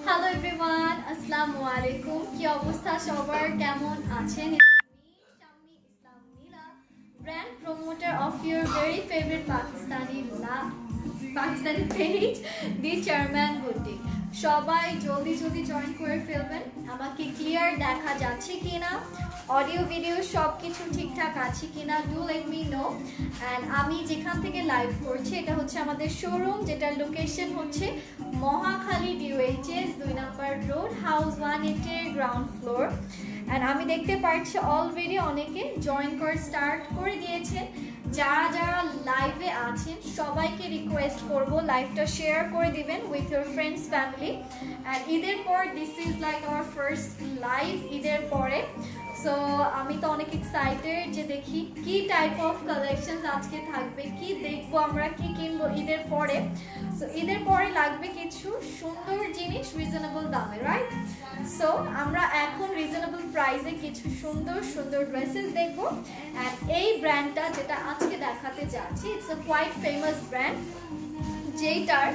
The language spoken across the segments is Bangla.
হ্যালো এভরিওয়ান, আসসালামু আলাইকুম। কি অবস্থা সবার, কেমন আছেন? Shammi Islam Nila, brand promoter of your very favourite Pakistani page the chairman boutique. সবাই জলদি জলদি জয়েন করে ফেলবেন। আমাকে ক্লিয়ার দেখা যাচ্ছে কিনা, অডিও ভিডিও সব কিছু ঠিকঠাক আছে কিনা, do let me no. And আমি যেখান থেকে লাইভ করছি এটা হচ্ছে আমাদের শোরুম, যেটার লোকেশন হচ্ছে Mohakhali DOHS 2 number road, house 180 ground floor. And আমি দেখতে পাচ্ছি অলরেডি অনেকে জয়েন করে স্টার্ট করে দিয়েছেন। যারা যারা লাইভে আছেন সবাইকে রিকোয়েস্ট করব লাইভটা শেয়ার করে দিবেন with your friends family. And ঈদের পর this is like our first live ঈদের পরে। সো আমি তো অনেক এক্সাইটেড যে দেখি কি টাইপ অফ কালেকশনস আজকে থাকবে, কি দেখবো আমরা, কি কিনবো ঈদের পরে। সো ঈদের পরে লাগবে কিছু সুন্দর জিনিস রিজনেবল দামে, রাইট? সো আমরা এখন রিজনেবল প্রাইসে কিছু সুন্দর সুন্দর ড্রেসেস দেখবো। অ্যান্ড এই ব্র্যান্ডটা যেটা আজকে দেখাতে যাচ্ছি, it's a quite famous brand, যেটার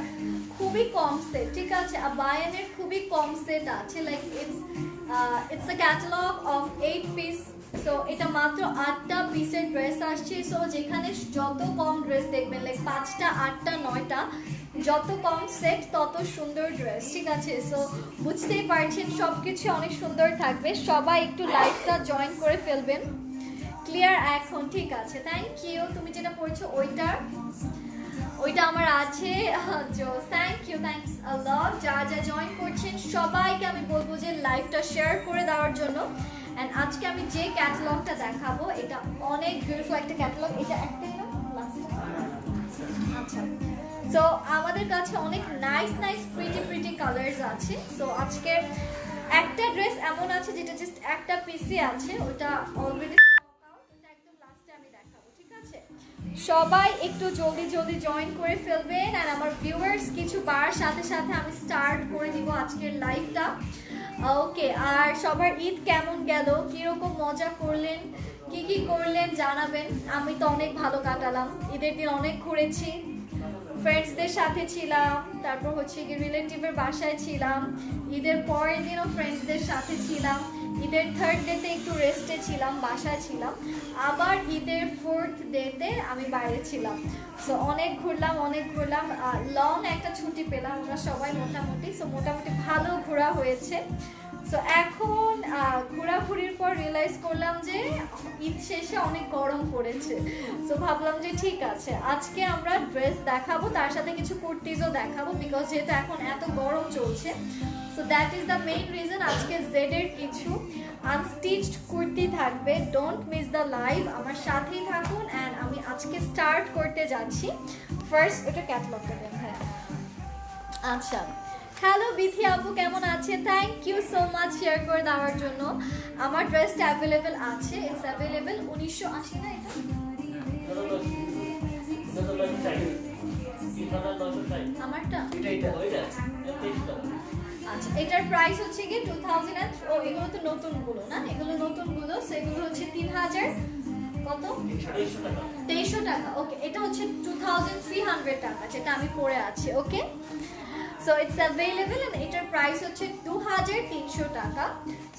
খুবই কম সেট, ঠিক আছে? আবায়ানের খুবই কম সেট আছে, like it's a catalogue of 8 piece. So এটা মাত্র 8টা পিসের ড্রেস আসছে। সো যেখানে যত কম ড্রেস দেখবেন, লাইক 5টা 8টা 9টা, যত কম সেট তত সুন্দর ড্রেস, ঠিক আছে? সো বুঝতেই পারছেন সবকিছু অনেক সুন্দর থাকবে। সবাই একটু লাইভটা জয়েন করে ফেলবেন। ক্লিয়ার এখন? ঠিক আছে, থ্যাংক ইউ। তুমি যেটা পড়ছো ওইটা আমার আছে। থ্যাংক ইউ, থ্যাংকস আ লট। যারা যা জয়েন করছেন সবাইকে আমি বলবো যে লাইভটা শেয়ার করে দেওয়ার জন্য। অ্যান্ড আজকে আমি যে ক্যাটালগটা দেখাবো এটা অনেক বিউটিফুল একটা ক্যাটালগ। এটা একটাই না, আচ্ছা। সো আমাদের কাছে অনেক নাইস নাইস প্রিটি কালার্স আছে। সো আজকে একটা ড্রেস এমন আছে যেটা জাস্ট একটা পিসে আছে, ওটা অলরেডি একদম লাস্টে আমি দেখাবো, ঠিক আছে? সবাই একটু জলদি জলদি জয়েন করে ফেলবেন। আর আমার ভিউয়ার্স কিছু বার সাথে সাথে আমি স্টার্ট করে দিব আজকের লাইভটা। ওকে, আর সবার ঈদ কেমন গেল, কিরকম মজা করলেন, কি কি করলেন জানাবেন। আমি তো অনেক ভালো কাটালাম, ঈদের দিন অনেক ঘুরেছি, ফ্রেন্ডসদের সাথে ছিলাম, তারপর হচ্ছে কি রিলেটিভের বাসায় ছিলাম, ঈদের পরের দিনও ফ্রেন্ডসদের সাথে ছিলাম, ঈদের 3rd ডেতে একটু রেস্টে ছিলাম, বাসায় ছিলাম, আবার ঈদের 4th ডেতে আমি বাইরে ছিলাম। সো অনেক ঘুরলাম, লং একটা ছুটি পেলাম আমরা সবাই মোটামুটি। সো মোটামুটি ভালো ঘোরা হয়েছে। সো এখন ঘোরাঘুরির পর রিয়েলাইজ করলাম যে ঈদ শেষে অনেক গরম পড়েছে। সো ভাবলাম যে ঠিক আছে আজকে আমরা ড্রেস দেখাবো, তার সাথে কিছু কুর্তিজও দেখাবো, বিকজ যেহেতু এখন এত গরম চলছে। So that is the main reason. আজকে জেডের কিছু আনস্টিচড কুর্তি থাকবে। ডোন্ট মিস দ্য লাইভ, আমার সাথেই থাকুন। অ্যান্ড আমি আজকে স্টার্ট করতে যাচ্ছি। ফার্স্ট এটা ক্যাটালগটা দেন। হ্যাঁ, আচ্ছা। হ্যালো বিথি আপু, কেমন আছে? Thank you so much share করে দেওয়ার জন্য। আমার ড্রেসটা অ্যাভেলেবেল আছে, ইটস অ্যাভেলেবেল। 1980 না এটা? আমারটা আচ্ছা, এটার প্রাইস হচ্ছে কি 2000। ও এগুলো তো নতুনগুলো না, এগুলো নতুনগুলো। সেগুলো হচ্ছে 3000 কত 2300 টাকা। ওকে, এটা হচ্ছে 2300 টাকা যেটা আমি পরে আছি। ওকে, সো ইটস অ্যাভেলেবল এন্ড এটার প্রাইস হচ্ছে 2300 টাকা।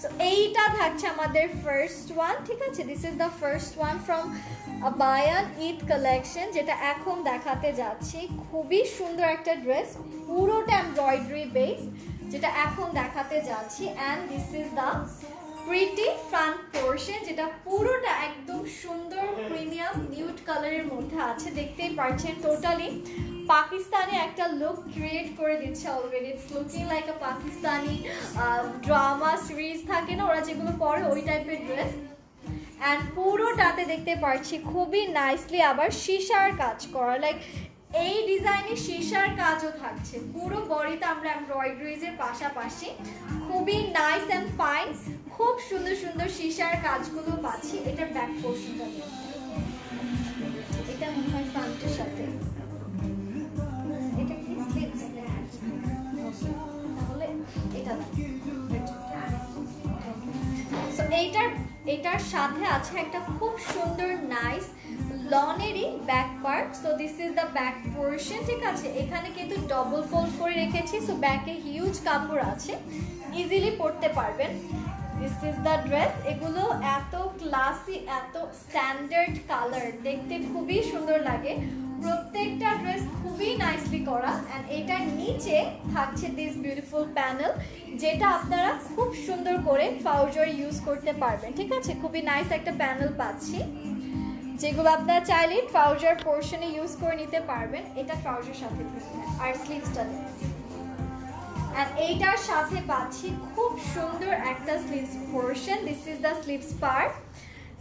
সো এইটা থাকছে আমাদের ফার্স্ট ওয়ান, ঠিক আছে? This is the first one from Abayan Eid collection, যেটা এখন দেখাতে যাচ্ছি। খুবই সুন্দর একটা ড্রেস, পুরোটা এমব্রয়ডারি বেস, যেটা এখন দেখাতে যাচ্ছি। And this is the pretty front portion, যেটা পুরোটা একদম সুন্দর প্রিমিয়াম নিউড কালারের মধ্যে আছে। দেখতেই পাচ্ছেন টোটালি পাকিস্তানি একটা লুক ক্রিয়েট করে দিচ্ছে already. It's looking like a Pakistani drama series থাকে না, ওরা যেগুলো পরে ওই টাইপের ড্রেস। অ্যান্ড পুরোটাতে দেখতে পাচ্ছি খুবই নাইসলি আবার সীসার কাজ করা, লাইক এই ডিজাইনে সীসার কাজও থাকছে পুরো বডিতে। আমরা এমব্রয়ডারিজের পাশাপাশি খুবই নাইস অ্যান্ড ফাইন, খুব সুন্দর সুন্দর শিশার কাজগুলো পাচ্ছি। এটার ব্যাক পোর্শনটা এটা মনে হয় ফ্রন্টের সাথে, এটা কি স্লিভস তাহলে এটা না। সো এটার সাথে আছে একটা খুব সুন্দর নাইস লনেরই back part. So this is the back portion, ঠিক আছে। এখানে কিন্তু ডবল ফোল্ড করে রেখেছি, সো ব্যাকে হিউজ কাপড় আছে, ইজিলি পরতে পারবেন। This is the dress. এগুলো এত ক্লাসি, এত স্ট্যান্ডার্ড কালার, দেখতে খুবই সুন্দর লাগে। প্রত্যেকটা ড্রেস খুবই নাইসলি করা। অ্যান্ড এটার নিচে থাকছে দিস বিউটিফুল প্যানেল, যেটা আপনারা খুব সুন্দর করে ট্রাউজার ইউজ করতে পারবেন, ঠিক আছে। খুবই নাইস একটা প্যানেল পাচ্ছি, যেগুলো আপনারা চাইলে ট্রাউজার পোর্শনে ইউজ করে নিতে পারবেন। এটা ট্রাউজার সাথে আর স্লিভসটা অ্যান্ড এইটার সাথে পাচ্ছি খুব সুন্দর একটা sleeves portion. This is the sleeves part.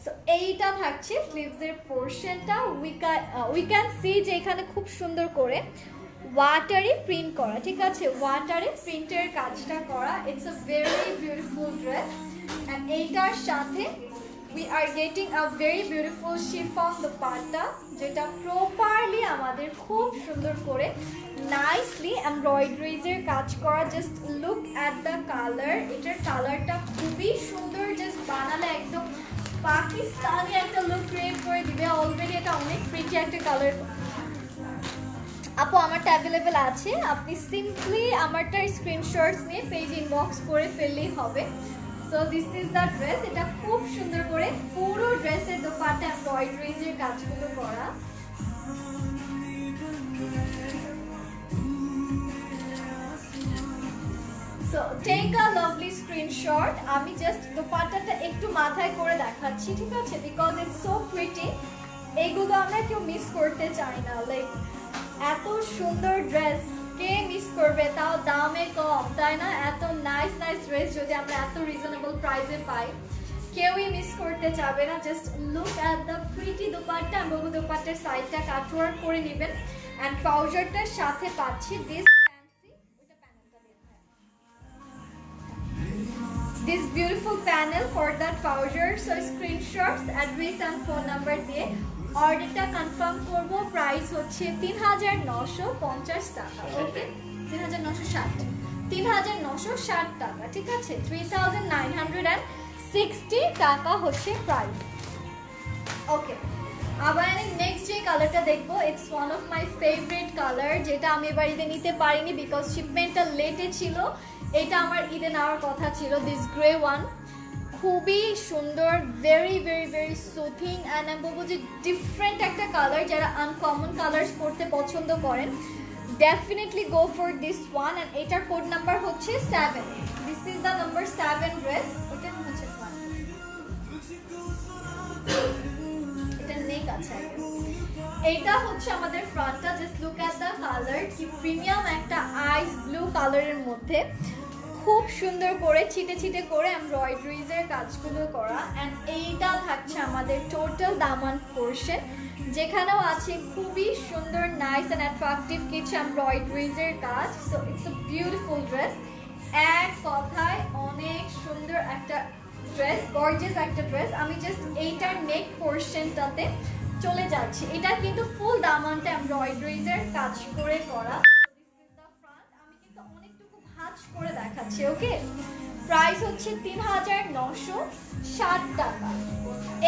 So এইটা থাকছে স্লিভসের পোর্শনটা। উই ক্যান সি যে এখানে খুব সুন্দর করে ওয়াটারে প্রিন্ট করা, ঠিক আছে। ওয়াটারে প্রিন্টের কাজটা করা। It's a very beautiful dress. And এইটার সাথে we are getting a very beautiful chiffon dupatta, যেটা প্রপারলি আমাদের খুব সুন্দর করে নাইসলি এমব্রয়ডারিজ এর কাজ করা। Just look at the colour. এটার কালারটা খুবই সুন্দর, জাস্ট বানালে একদম পাকিস্তানি একটা লুক ক্রিয়েট করে দিবে। অলরেডি এটা অনেক প্রিটি একটা কালার। আপু আমারটা অ্যাভেলেবেল আছে, আপনি সিম্পলি আমারটার স্ক্রিনশটস নিয়ে পেজ ইনবক্স করে ফেললেই হবে। So this is the dress. এটা খুব সুন্দর করে পুরো ড্রেসের দোপাট্টা এমব্রয়ডারিজ এর কাজগুলো করা। So take a lovely screenshot. আমি জাস্ট দোপাট্টাটা একটু মাথায় করে দেখাচ্ছি, ঠিক আছে, বিকজ ইটস সো প্রিটি। এগুলো আমরা কেউ মিস করতে চাই না। লাইক এত সুন্দর ড্রেস কে মিস করবে, তাও দামে কম, তাই না? এত নাইস নাইস ড্রেস যদি আমরা এত রিজনেবল প্রাইসে পাই, কেউই মিস করতে চাবে না। Just look at the pretty dupatta. আমি বলবো দোপাট্টার সাইডটা কাটওয়ার্ক করে নেবেন। অ্যান্ড ট্রাউজারটার সাথে পাচ্ছি this beautiful panel for the trouser. So screenshots, address and phone number দিয়ে অর্ডারটা কনফার্ম করব। প্রাইস হচ্ছে ৩৯৫০ টাকা। ওকে, ৩৯৬০ টাকা, ঠিক আছে। 3960 টাকা হচ্ছে প্রাইস। ওকে, আবার আমি নেক্সট যে কালারটা দেখবো, it's one of my favourite colour, যেটা আমি এবার ঈদে নিতে পারিনি বিকজ শিপমেন্টটা লেটে ছিল। এটা আমার ঈদে নেওয়ার কথা ছিল। দিস গ্রে ওয়ান খুবই সুন্দর, very very very soothing and আমি বলবো যে ডিফারেন্ট একটা কালার। যারা আনকমন কালার্স পড়তে পছন্দ করেন, definitely go for this one. And এটার কোড নাম্বার হচ্ছে 7। This is the number 7 dress. এটা হচ্ছে এটা নেক আছে। এইটা হচ্ছে আমাদের ফ্রন্টটা। Just look at the colour, কি প্রিমিয়াম একটা আইস ব্লু কালারের মধ্যে খুব সুন্দর করে ছিটে ছিটে করে এমব্রয়ডারিজ এর কাজগুলো করা। অ্যান্ড এইটা থাকছে আমাদের টোটাল দামান পোর্শন, যেখানেও আছে খুবই সুন্দর নাইস অ্যান্ড অ্যাট্রাকটিভ কিছু এমব্রয়ডারিজ এর কাজ। So it's a beautiful dress. এক কথায় অনেক সুন্দর একটা ড্রেস, গর্জিয়াস একটা ড্রেস। আমি জাস্ট এইটার নেক পোর্শনটাতে চলে যাচ্ছি। এটা কিন্তু ফুল দামানটা এমব্রয়ডারিজ এর কাজ করে করা। করে দেখাচ্ছি। ওকে, প্রাইস হচ্ছে ৩৯৬০ টাকা।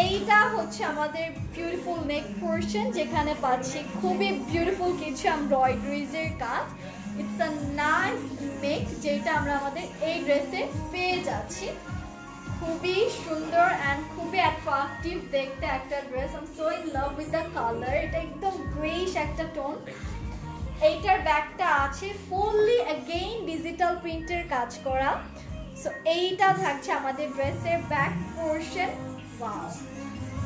এইটা হচ্ছে আমাদের বিউটিফুল নেক পোর্শন, যেখানে পাচ্ছি খুবই বিউটিফুল কিছু এমব্রয়ডারিজ এর কাজ। ইটস আ নাইস নেক, যেটা আমরা আমাদের এই ড্রেসে পেয়ে যাচ্ছি। খুবই সুন্দর অ্যান্ড খুবই অ্যাট্রাকটিভ দেখতে একটা dress. I am so in love with the colour. এটা একদম গ্রেইশ একটা টোন। এইটার ব্যাকটা আছে ফুললি অ্যাগেইন ডিজিটাল প্রিন্টের কাজ করা। সো এইটা থাকছে আমাদের ড্রেসের ব্যাক পোর্শন। ওয়াও।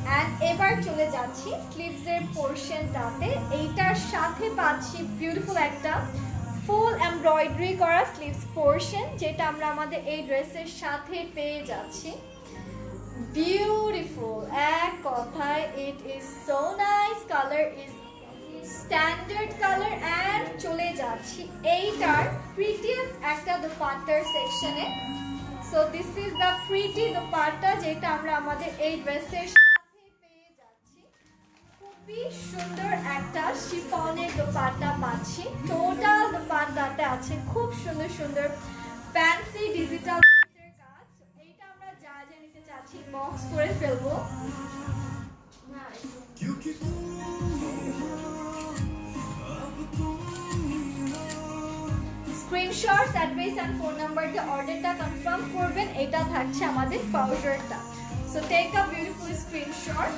অ্যান্ড এবার চলে যাচ্ছি স্লিভসের পোর্শনটাতে। এইটার সাথে পাচ্ছি বিউটিফুল একটা ফুল এমব্রয়ডারি করা স্লিভস পোর্শন, যেটা আমরা আমাদের এই ড্রেসের সাথে পেয়ে যাচ্ছি। বিউটিফুল, এক কথায় it is so nice. Colour is standard colour. And চলে যাচ্ছি এইটার প্রিটিয়েস্ট একটা দোপাট্টার সেকশনে। So this is the pretty dupatta যেটা আমরা আমাদের এই ড্রেসের সাথে পেয়ে যাচ্ছি। খুবই সুন্দর একটা শিফনের দোপাট্টা পাচ্ছি। টোটাল দোপাট্টাতে আছে খুব সুন্দর সুন্দর ফ্যান্সি ডিজিটাল পিসের কাজ। এইটা আমরা যা যা নিতে চাচ্ছি বক্স করে ফেলবো। Screenshot, address and phone number দিয়ে অর্ডারটা কনফার্ম করবেন। এটা থাকছে আমাদের পাউডারটা। So take a beautiful screenshot,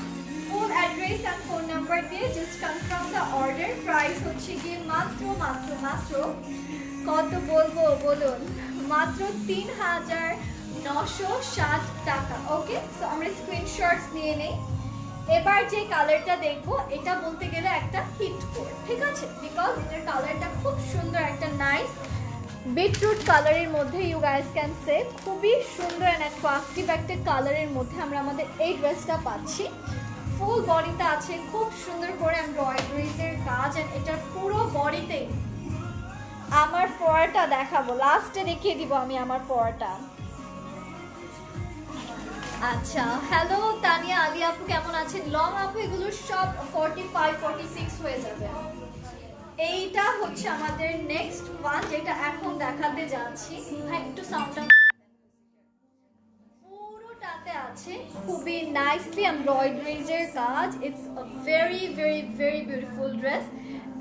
full address and phone number দিয়ে just confirm the order. Price হচ্ছে গিয়ে মাত্র মাত্র মাত্র কত বলবো বলুন, মাত্র ৩,৯৬০ টাকা। ওকে, সো আমরা স্ক্রিনশটস নিয়ে নেই। এবার যে কালারটা দেখবো এটা বলতে গেলে একটা হিট কোড, ঠিক আছে, বিকজ এটার কালারটা খুব সুন্দর, একটা নাইস বিটরুট কালারের মধ্যে, ইউ গাইস ক্যান সে খুবই সুন্দর অ্যান্ড অ্যাট্রাকটিভ একটা কালারের মধ্যে আমরা আমাদের এই ড্রেসটা পাচ্ছি। ফুল বডিতে আছে খুব সুন্দর করে এমব্রয়ডারিজের কাজ, এন্ড এটার পুরো বডিতে আমার পরাটা দেখাবো, লাস্টে দেখিয়ে দিব আমি আমার পরাটা। আচ্ছা, হ্যালো তানিয়া আলী আপু, কেমন আছেন? লং আপু এগুলো সব 45 46 হয়ে যাবে। এইটা হচ্ছে আমাদের নেক্সট ওয়ান যেটা এখন দেখাতে যাচ্ছি। ভাই একটু সাউন্ডটা, পুরোটাতে আছে খুবই নাইসলি এমব্রয়ডারিজের কাজ। It's a very very very beautiful dress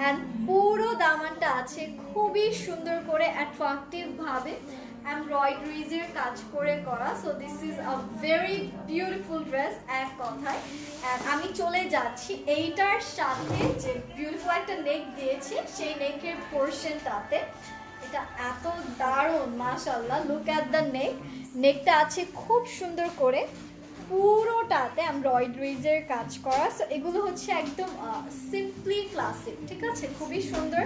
and পুরো দামানটা আছে খুবই সুন্দর করে অ্যাট্রাকটিভ ভাবে এমব্রয়ডারিজের কাজ করে করা। So this is a very beautiful dress এক কথায়। আমি চলে যাচ্ছি এইটার সাথে যে বিউটিফুল একটা নেক দিয়েছি সেই নেকের পোর্শনটাতে। এটা এত দারুণ, মাশাআল্লাহ, লুক অ্যাট দ্য নেক। নেকটা আছে খুব সুন্দর করে পুরোটাতে এমব্রয়ডারিজের কাজ করা। সো এগুলো হচ্ছে একদম সিম্পলি ক্লাসিক, ঠিক আছে, খুবই সুন্দর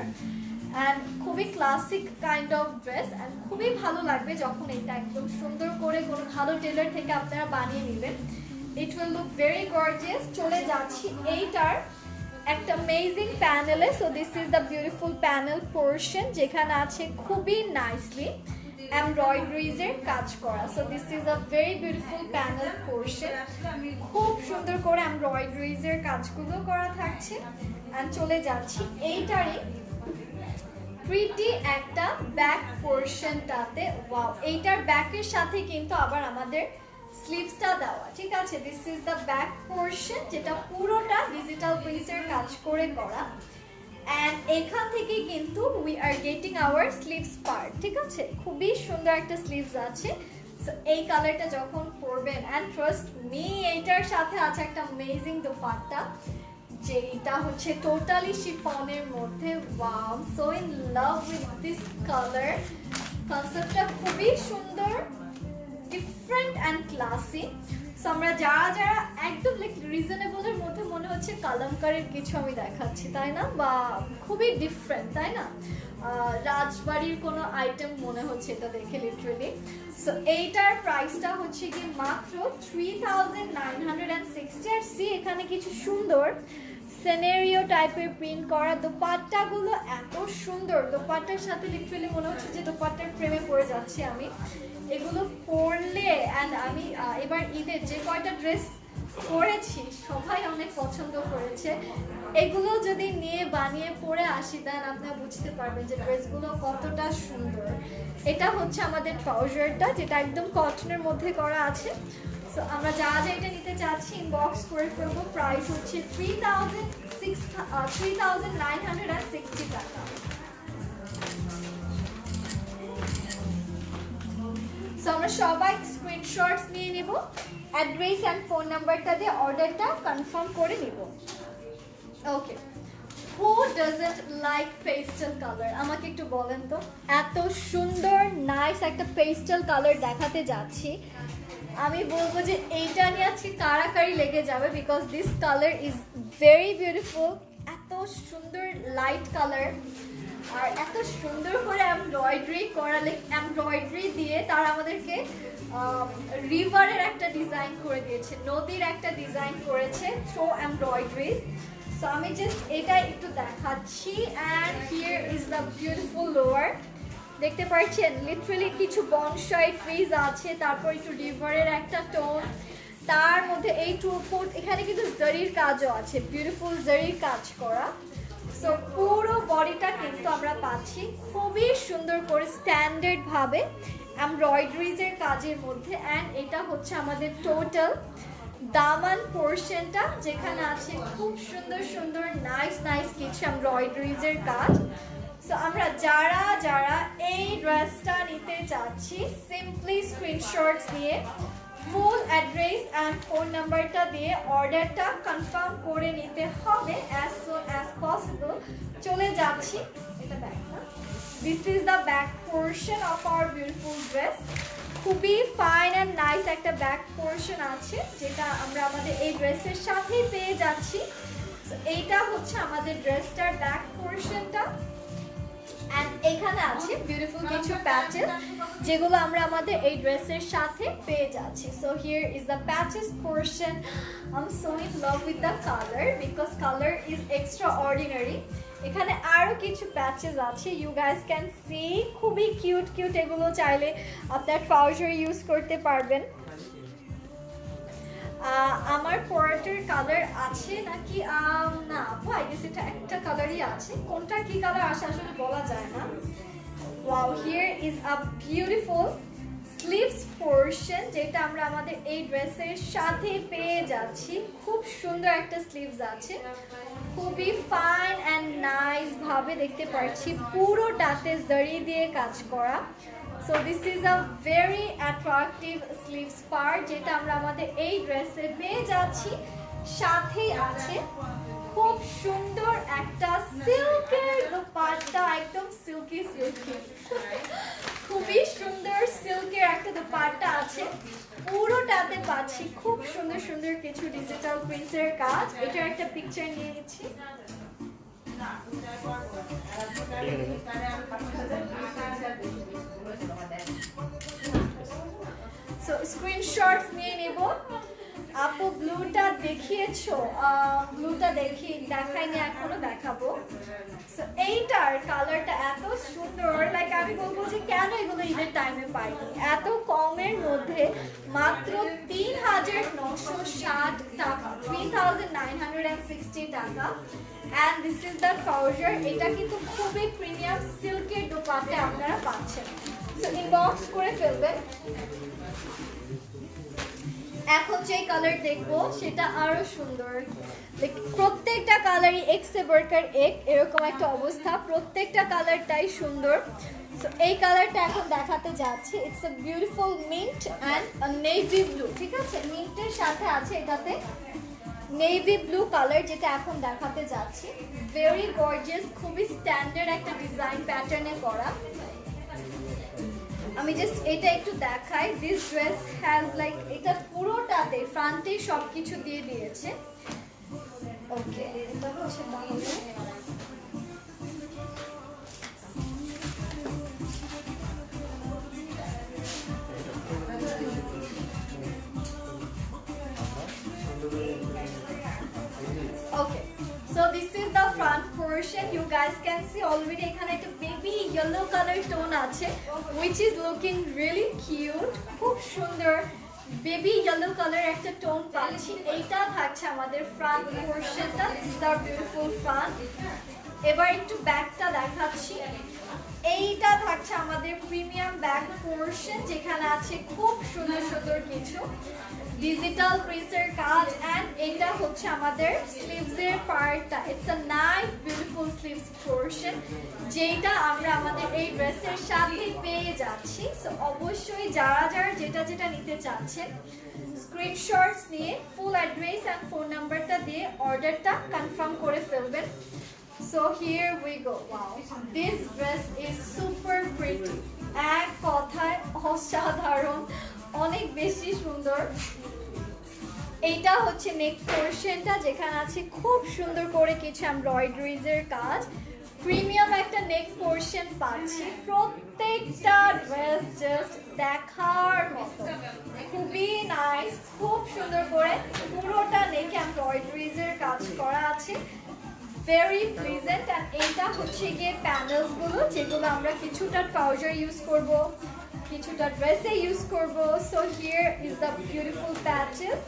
অ্যান্ড খুবই classic kind of dress and খুবই ভালো লাগবে যখন এটা একদম সুন্দর করে কোনো ভালো টেলার থেকে আপনারা বানিয়ে নেবেন। ইট উইল লুক ভেরি গর্জিয়াস। চলে যাচ্ছি এইটার একটা অ্যামেজিং প্যানেলে। So this is the beautiful panel portion যেখানে আছে খুবই নাইসলি এমব্রয়ডারিজের কাজ করা। So this is a very beautiful panel portion, খুব সুন্দর করে এমব্রয়ডারিজের কাজগুলো করা থাকছে। অ্যান্ড চলে যাচ্ছি এইটারই প্রিটি একটা ব্যাক পোর্শনটাতে। ওয়াও, এইটার ব্যাকের সাথে কিন্তু আবার আমাদের স্লিভসটা দেওয়া, ঠিক আছে। This is the back portion যেটা পুরোটা ডিজিটাল প্রিন্টের কাজ করে করা অ্যান্ড এখান থেকে কিন্তু we are getting our sleeves part, ঠিক আছে। খুবই সুন্দর একটা স্লিভস আছে। সো এই কালারটা যখন পরবেন অ্যান্ড ট্রাস্ট মি এইটার সাথে আছে একটা অ্যামেজিং দোপাট্টা যেটা হচ্ছে টোটালি শিফনের মধ্যে। Wow, so in love with this colour. কনসেপ্টটা খুবই সুন্দর, ডিফারেন্ট অ্যান্ড ক্লাসি। সো আমরা যারা যারা একদম লাইক রিজনেবলের মধ্যে মনে হচ্ছে কালামকারের কিছু আমি দেখাচ্ছি, তাই না, বা খুবই ডিফারেন্ট, তাই না, রাজবাড়ির কোনো আইটেম মনে হচ্ছে এটা দেখে লিটারেলি। সো এইটার প্রাইসটা হচ্ছে কি মাত্র 3960। আর সি এখানে কিছু সুন্দর সিনারিও টাইপের প্রিন্ট করা দোপাট্টাগুলো এত সুন্দর। দোপাট্টার সাথে লিটারালি মনে হচ্ছে যে দোপাট্টার প্রেমে পড়ে যাচ্ছি আমি। এগুলো পরলে অ্যান্ড আমি এবার ঈদের যে কয়টা ড্রেস পরেছি সবাই অনেক পছন্দ করেছে। এগুলো যদি নিয়ে বানিয়ে পরে আসি দেন আপনারা বুঝতে পারবেন যে ড্রেসগুলো কতটা সুন্দর। এটা হচ্ছে আমাদের ট্রাউজারটা যেটা একদম কটনের মধ্যে করা আছে। সো আমরা যা যা এটা নিতে চাচ্ছি ইনবক্স করে ফেলবো। প্রাইস হচ্ছে 3960 টাকা। সো আমরা সবাই স্ক্রিনশটস নিয়ে নেব, অ্যাড্রেস অ্যান্ড ফোন নাম্বারটা দিয়ে অর্ডারটা কনফার্ম করে নেব। ওকে, who doesn't like pastel colour? আমাকে একটু বলেন তো। এত সুন্দর নাইস একটা পেস্টেল কালার দেখাতে যাচ্ছি, আমি বলবো যে এইটা নিয়ে আজকে কারাকারি লেগে যাবে because this colour is very beautiful. এত সুন্দর লাইট কালার আর এত সুন্দর করে এমব্রয়ডারি করা, লাইক এমব্রয়ডারি দিয়ে তারা আমাদেরকে রিভারের একটা ডিজাইন করে দিয়েছে, নদীর একটা ডিজাইন করেছে থ্রো এমব্রয়ডারি। সো আমি জাস্ট এটা একটু দেখাচ্ছি। And here is the beautiful lower. দেখতে পাচ্ছেন লিটারালি কিছু বনসাই ট্রিজ আছে, তারপর একটু রিভারের একটা টোন, তার মধ্যে এই এখানে কিন্তু জারির কাজও আছে, বিউটিফুল জারির কাজ করা। সো পুরো বডিটা কিন্তু আমরা পাচ্ছি খুবই সুন্দর করে স্ট্যান্ডার্ড ভাবে এমব্রয়ডারিজের কাজের মধ্যে। অ্যান্ড এটা হচ্ছে আমাদের টোটাল দামান পোর্শনটা, যেখানে আছে খুব সুন্দর সুন্দর নাইস নাইস কিছু এমব্রয়ডারিজের কাজ। সো আমরা যারা যারা এই ড্রেসটা নিতে চাচ্ছি সিম্পলি স্ক্রিনশটস নিয়ে ফুল অ্যাড্রেস অ্যান্ড ফোন নাম্বারটা দিয়ে অর্ডারটা কনফার্ম করে নিতে হবে অ্যাজ সুন অ্যাজ পসিবল। চলে যাচ্ছি, এটা ব্যাক না, this is the back portion of our beautiful dress. খুবই ফাইন অ্যান্ড নাইস একটা ব্যাক পোর্শন আছে, যেটা আমরা আমাদের এই ড্রেসের সাথেই পেয়ে যাচ্ছি। এইটা হচ্ছে আমাদের ড্রেসটার ব্যাক পোর্শনটা। অ্যান্ড এখানে আছে বিউটিফুল কিছু প্যাচেস, যেগুলো আমরা আমাদের এই ড্রেসের সাথে পেয়ে যাচ্ছি। So here is the patches portion. I am so in love with the colour because colour is extra ordinary. এখানে আরও কিছু প্যাচেস আছে, ইউ গাইস ক্যান সি, খুবই কিউট কিউট। এগুলো চাইলে আপনার ট্রাউজার ইউজ করতে পারবেন। আমার পরাটার কালার আছে নাকি না আপু, আই গেস এটা একটা কালারই আছে, কোনটা কি কালার আসে আসলে বলা যায় না। Wow, here is a beautiful sleeves portion, যেটা আমরা আমাদের এই ড্রেসের সাথে পেয়ে যাচ্ছি। খুব সুন্দর একটা স্লিভস আছে, খুবই ফাইন অ্যান্ড নাইস ভাবে দেখতে পাচ্ছি পুরোটাতে জরি দিয়ে কাজ করা। So this is a very attractive sleeves part, যেটা আমরা আমাদের এই ড্রেসে পেয়ে যাচ্ছি। সাথেই আছে খুব সুন্দর একটা সিল্কের দোপাট্টা, একদম সিল্কি সিল্কি, খুবই সুন্দর সিল্কের একটা দোপাট্টা আছে। পুরোটাতে পাচ্ছি খুব সুন্দর সুন্দর কিছু ডিজিটাল প্রিন্টসের কাজ। এটার একটা পিকচার নিয়ে নিচ্ছি। সো স্ক্রিনশটস নিয়ে নেব। আপু ব্লুটা দেখিয়েছো? ব্লুটা দেখাইনি, এখনো দেখাবো। সো এইটার কালারটা এত সুন্দর, লাইক আমি বলবো যে কেন এগুলো ঈদের টাইমে পাইনি। এত কমের মধ্যে মাত্র ৩,৯৬০ টাকা, 3,960 টাকা। And this is the trouser. এটা কিন্তু খুবই প্রিমিয়াম সিল্কের দোপাট্টা আপনারা পাচ্ছেন। সো ইনবক্স করে ফেলবেন। এখন যে কালার দেখবো সেটা আরো সুন্দর, প্রত্যেকটা কালারই এক সে বরকার এক, এরকম একটা অবস্থা, প্রত্যেকটা কালারটাই সুন্দর। সো এই কালারটা এখন দেখাতে যাচ্ছি। It's a beautiful mint and navy blue, ঠিক আছে, মিন্টের সাথে আছে এটাতে নেভি ব্লু কালার, যেটা এখন দেখাতে যাচ্ছি। ভেরি গর্জিয়াস, খুবই স্ট্যান্ডার্ড একটা ডিজাইন প্যাটার্নে করা। আমি জাস্ট এটা একটু দেখাই। দিস ড্রেস হ্যাজ লাইক, এটা পুরোটাতে ফ্রন্টে সবকিছু দিয়ে দিয়েছে। ওকে, এটা হচ্ছে তাহলে okay, so this is the front portion. You guys can see already এখানে একটা বেবি yellow color tone আছে, which is looking really cute. খুব সুন্দর বেবি yellow color একটা টোন পাচ্ছি। এইটা থাকছে আমাদের front portionটা। This is our beautiful front. এবার একটু ব্যাকটা দেখাচ্ছি। এইটা থাকছে আমাদের প্রিমিয়াম ব্যাক পোর্শন, যেখানে আছে খুব সুন্দর সুন্দর কিছু ডিজিটাল প্রিন্টসের কাজ। অ্যান্ড এটা হচ্ছে আমাদের স্লিভসের পার্টটা। It's a nice beautiful sleeves portion, যেটা আমরা আমাদের এই ড্রেসের সাথে পেয়ে যাচ্ছি। সো অবশ্যই যারা যারা যেটা যেটা নিতে চাচ্ছেন স্ক্রিনশটস নিয়ে ফুল অ্যাড্রেস অ্যান্ড ফোন নাম্বারটা দিয়ে অর্ডারটা কনফার্ম করে ফেলবেন। So here we go. Wow, this dress is super pretty. এক কথায় অসাধারণ, অনেক বেশি সুন্দর। এইটা হচ্ছে নেক পোর্শনটা, যেখানে আছে খুব সুন্দর করে কিছু এমব্রয়ডারিজের কাজ। প্রিমিয়াম একটা নেক পোর্শন পাচ্ছি। প্রত্যেকটা ড্রেস জাস্ট দেখার মতো, খুবই নাইস, খুব সুন্দর করে পুরোটা নেকে এমব্রয়ডারিজের কাজ করা আছে। Very pleasant. অ্যান্ড এইটা হচ্ছে গিয়ে প্যানেলস গুলো যেগুলো আমরা কিছুটা ট্রাউজার ইউজ করব, কিছুটা ড্রেসে ইউজ করব। So here is the beautiful patches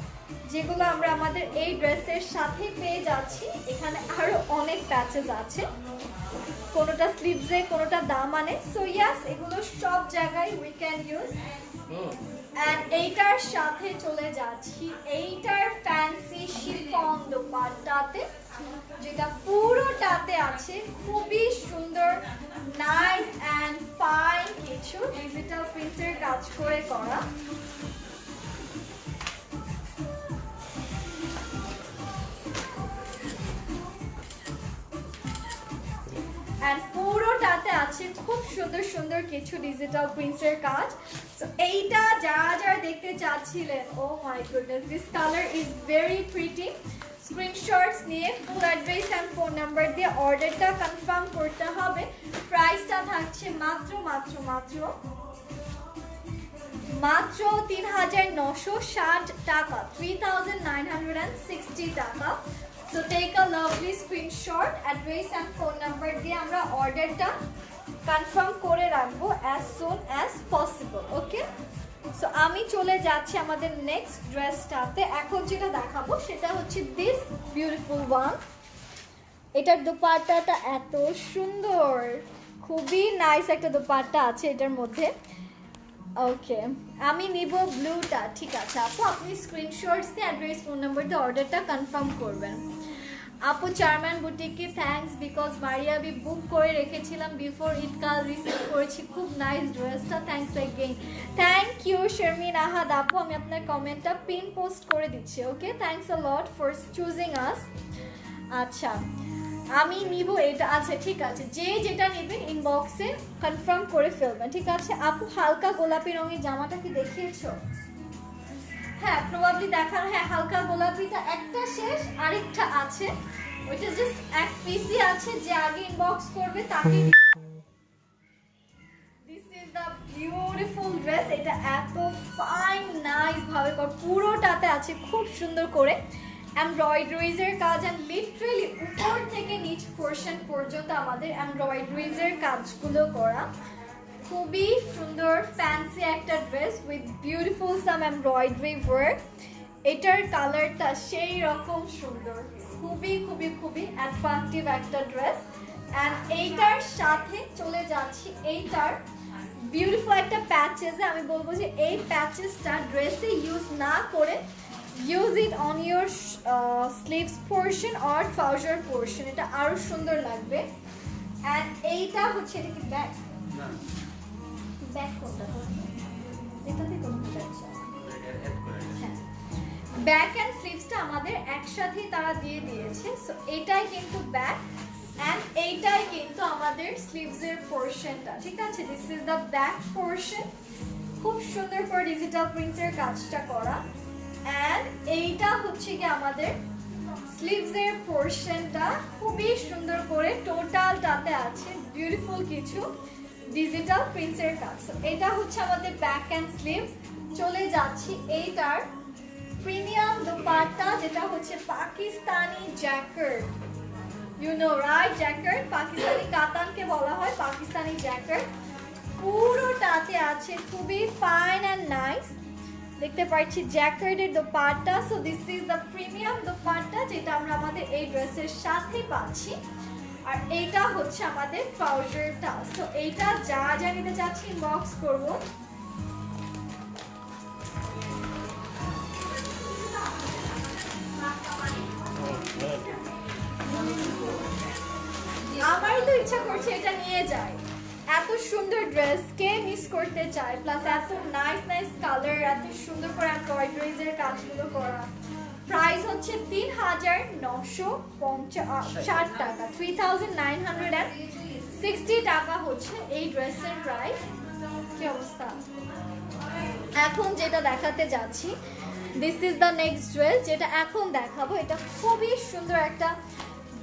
যেগুলো আমরা আমাদের এই ড্রেসের সাথে পেয়ে যাচ্ছি। এখানে আরো অনেক প্যাচেস আছে, কোনোটা স্লিভসে কোনোটা দামানে। সো ইয়াস, এগুলো সব জায়গায় উই ক্যান ইউজ। এন্ড এইটার সাথে চলে যাচ্ছি এইটার ফ্যান্সি শিফন দোপাট্টাতে, যেটা পুরোটাতে আছে খুবই সুন্দর নাইস এন্ড ফাইন কিছু ডিজিটাল প্রিন্টের কাজ করে করা। এন্ড পুরোটাতে আছে খুব সুন্দর সুন্দর কিছু ডিজিটাল প্রিন্টের কাজ। সো এইটা যারা যারা দেখতে চাচ্ছিলেন, oh my goodness, this colour is very pretty. Screenshots নিয়ে full address and phone number দিয়ে অর্ডারটা কনফার্ম করতে হবে। প্রাইসটা থাকছে মাত্র মাত্র মাত্র মাত্র ৩৯৬০ টাকা, ৩৯60 টাকা। So take a lovely screenshot, address and phone number দিয়ে আমরা অর্ডারটা কনফার্ম করে রাখবো as soon as possible. Okay? So আমি চলে যাচ্ছি আমাদের নেক্সট ড্রেসটাতে। এখন যেটা দেখাবো সেটা হচ্ছে this beautiful one. এটার দোপাট্টাটা এত সুন্দর, খুবই নাইস একটা দোপাট্টা আছে এটার মধ্যে। ওকে, আমি নিব ব্লুটা। ঠিক আছে আপু, আপনি স্ক্রিনশটস দিয়ে অ্যাড্রেস ফোন নাম্বার দিয়ে অর্ডারটা কনফার্ম করবেন। আপু চারম্যান বুটিককে থ্যাঙ্কস, বিকজ মারিয়া আমি বুক করে রেখেছিলাম বিফোর ঈদ, কাল রিসিভ করেছি, খুব নাইস ড্রেসটা, thanks again. Thank you Sharmin Ahad আপু, আমি আপনার কমেন্টটা পিন পোস্ট করে দিচ্ছি। Okay, thanks a lot for choosing us. আচ্ছা আমি নিব এটা। আচ্ছা ঠিক আছে, যে যেটা নেবেন ইনবক্সে কনফার্ম করে ফেলবেন। ঠিক আছে আপু, হালকা গোলাপি রঙের জামাটা কি দেখিয়েছো? হ্যাঁ প্রবাবলি দেখার, হ্যাঁ হালকা গোলাপিটা একটা শেষ, আরেকটা আছে, ওইটা জাস্ট এক পিসই আছে, যে আগে ইনবক্স করবে তাকে। This is the beautiful dress. এটা এত ফাইন নাইস ভাবে পুরোটাতে আছে খুব সুন্দর করে এমব্রয়ডারিজের কাজ, এন্ড লিটারালি উপর থেকে নিচ পোরশন পর্যন্ত আমাদের এমব্রয়ডারিজের কাজগুলো করা। খুবই সুন্দর ফ্যান্সি একটা dress with beautiful some embroidery work. এটার কালারটা সেই রকম সুন্দর, খুবই খুবই খুবই অ্যাট্রাকটিভ একটা ড্রেস। অ্যান্ড এইটার সাথে চলে যাচ্ছি এইটার বিউটিফুল একটা প্যাচেসে। আমি বলবো যে এই প্যাচেসটা ড্রেসে ইউজ না করে use it on your sleeves portion or trouser portion, এটা আরো সুন্দর লাগবে। and এইটা হচ্ছে, এটা কি ব্যাক না ব্যাক কোনটা, এটাতে কোনটা আছে হ্যাঁ, ব্যাক এন্ড স্লিভসটা আমাদের একসাথে তারা দিয়ে দিয়েছে। সো এটাই কিন্তু ব্যাক এন্ড এইটাই কিন্তু আমাদের স্লিভসের পোরশনটা। ঠিক আছে, this is the back portion, খুব সুন্দর করে ডিজিটাল প্রিন্টের কাজটা করা। এন্ড এইটা হচ্ছে কি আমাদের স্লিভসের পোরশনটা, খুবই সুন্দর করে টোটালটাতে আছে বিউটিফুল কিছু ডিজিটাল প্রিন্টের কাজ। এটা হচ্ছে আমাদের ব্যাক এন্ড স্লিভস। চলে যাচ্ছি এইটার প্রিমিয়াম দোপাট্টা, যেটা হচ্ছে Pakistani jacket. You know right, jacket Pakistani কাতানকে বলা হয় পাকিস্তানি জ্যাকেট। পুরোটাতে আছে খুবই ফাইন এন্ড নাইস, দেখতে পাচ্ছি জ্যাকেটের dupatta. So this is the premium dupatta যেটা আমরা আমাদের এই ড্রেসের সাথে পাচ্ছি। আর এইটা হচ্ছে আমাদের ট্রাউজারটা। সো এইটা যা যা নিতে চাচ্ছি ইনবক্স করব। আমারই তো ইচ্ছা করছে এটা নিয়ে যাই, এত সুন্দর ড্রেস কে মিস করতে চায়, প্লাস এত নাইস নাইস কালার, এত সুন্দর করে এমব্রয়ডারিজের কাজগুলো করা। প্রাইস হচ্ছে ৩৯৬০ টাকা, ৩৯60 টাকা হচ্ছে এই ড্রেসের প্রাইস। কি অবস্থা? এখন যেটা দেখাতে যাচ্ছি, this is the next dress যেটা এখন দেখাবো। এটা খুবই সুন্দর একটা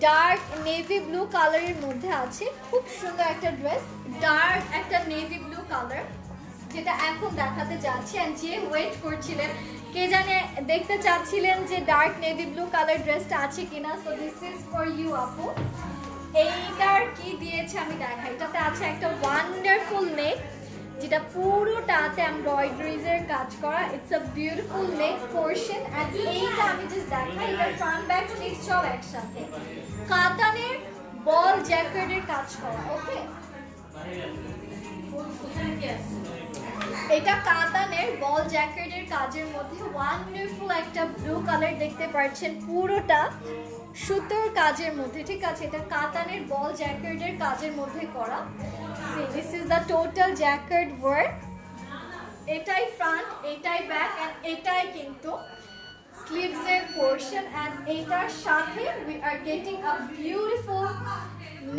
ডার্ক নেভি ব্লু কালারের মধ্যে আছে, খুব সুন্দর একটা ড্রেস, ডার্ক একটা নেভি ব্লু কালার যেটা এখন দেখাতে যাচ্ছি। এন্ড যে ওয়েট করছিলেন কে জানে দেখতে চাচ্ছিলেন যে ডার্ক নেভি ব্লু কালার ড্রেসটা আছে কিনা, so this is for you আপু। এইটার কি দিয়েছে আমি দেখাই। এটাতে আছে একটা ওয়ান্ডারফুল নেক, যেটা পুরোটাতে এমব্রয়ডারিজের কাজ করা। It's a beautiful neck portion. And এইটা আমি জাস্ট দেখাই, এটা ফ্রন্ট ব্যাক স্লিভ সব একসাথে কাতানের বল জ্যাকেটের কাজ করা। ওকে, এটা কাতানের বল জ্যাকেটের কাজের মধ্যে ওয়ান্ডারফুল একটা ব্লু কালার দেখতে পাচ্ছেন, পুরোটা সুতোর কাজের মধ্যে। ঠিক আছে, এটা কাতানের বল জ্যাকেটের কাজের মধ্যে করা। This is the total jacket work. এটাই ফ্রন্ট, এটাই ব্যাক, এন্ড এটাই কিন্তু স্লিভস এর পোরশন। এন্ড এটার সাথে we are getting a beautiful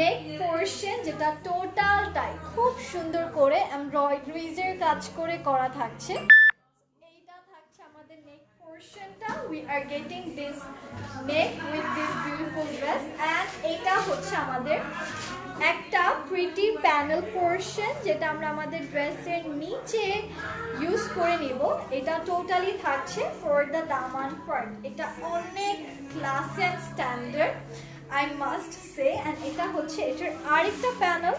neck portion, যেটা টোটালটাই খুব সুন্দর করে এমব্রয়ডারিজের কাজ করে করা থাকছে। এইটা থাকছে আমাদের নেক পোরশনটা। We are getting this neck with this beautiful dress. And এটা হচ্ছে আমাদের একটা প্রিটি প্যানেল পোরশন, যেটা আমরা আমাদের ড্রেসের নিচে ইউজ করে নিব। এটা টোটালি থাকছে ফর দ্য দামান পার্ট। এটা অনেক class and standard, I must say। and এটা হচ্ছে এটার আরেকটা প্যানেল।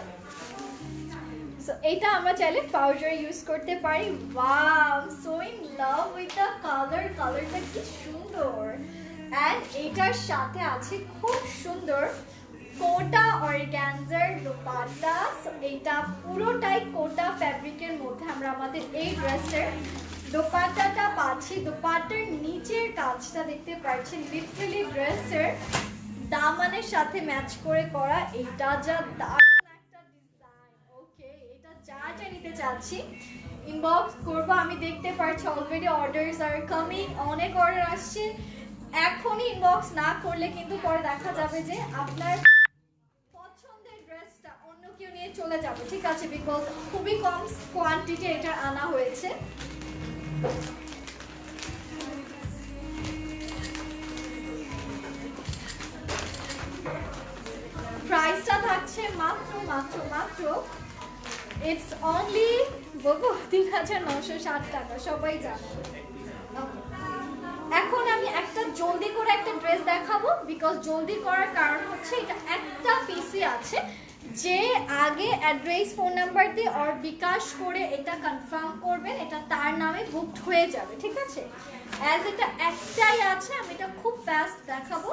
সো এটা আমরা চাইলে পাউডার ইউজ করতে পারি। Wow, so in love with the colour. কালারটা কি সুন্দর। এন্ড এটার সাথে আছে খুব সুন্দর কোটা অর্গানজার দোপাট্টা। সো এটা পুরোটাই কোটা ফ্যাব্রিকের মধ্যে আমরা আমাদের এই ড্রেসের দোপাট্টাটা পাচ্ছি। দোপাট্টার নিচের কাজটা দেখতে পাচ্ছেন লিটারালি ড্রেসের দামানের সাথে ম্যাচ করে করা। এটা যা দারুণ একটা ডিজাইন। ওকে, এটা যা নিতে চাচ্ছি ইনবক্স করব। আমি দেখতে পাচ্ছি অলরেডি অর্ডারস আর কামিং, অনেক অর্ডার আসছে। এখনই ইনবক্স না করলে কিন্তু পরে দেখা যাবে যে আপনার পছন্দের ড্রেসটা অন্য কেউ নিয়ে চলে যাবে। ঠিক আছে, বিকজ খুবই কম কোয়ান্টিটি এটা আনা হয়েছে। প্রাইসটা থাকছে মাত্র মাত্র মাত্র ইটস অনলি ৩৯৬০ টাকা। সবাই জানে। এখন আমি একটা জলদি করে একটা ড্রেস দেখাবো, বিকজ জলদি করার কারণ হচ্ছে এটা একটা পিসি আছে। যে আগে অ্যাড্রেস ফোন নাম্বার দিয়ে আর বিকাশ করে এটা কনফার্ম করবেন, এটা তার নামে বুকড হয়ে যাবে। ঠিক আছে, অ্যাজ এটা একটাই আছে, আমি এটা খুব ফাস্ট দেখাবো।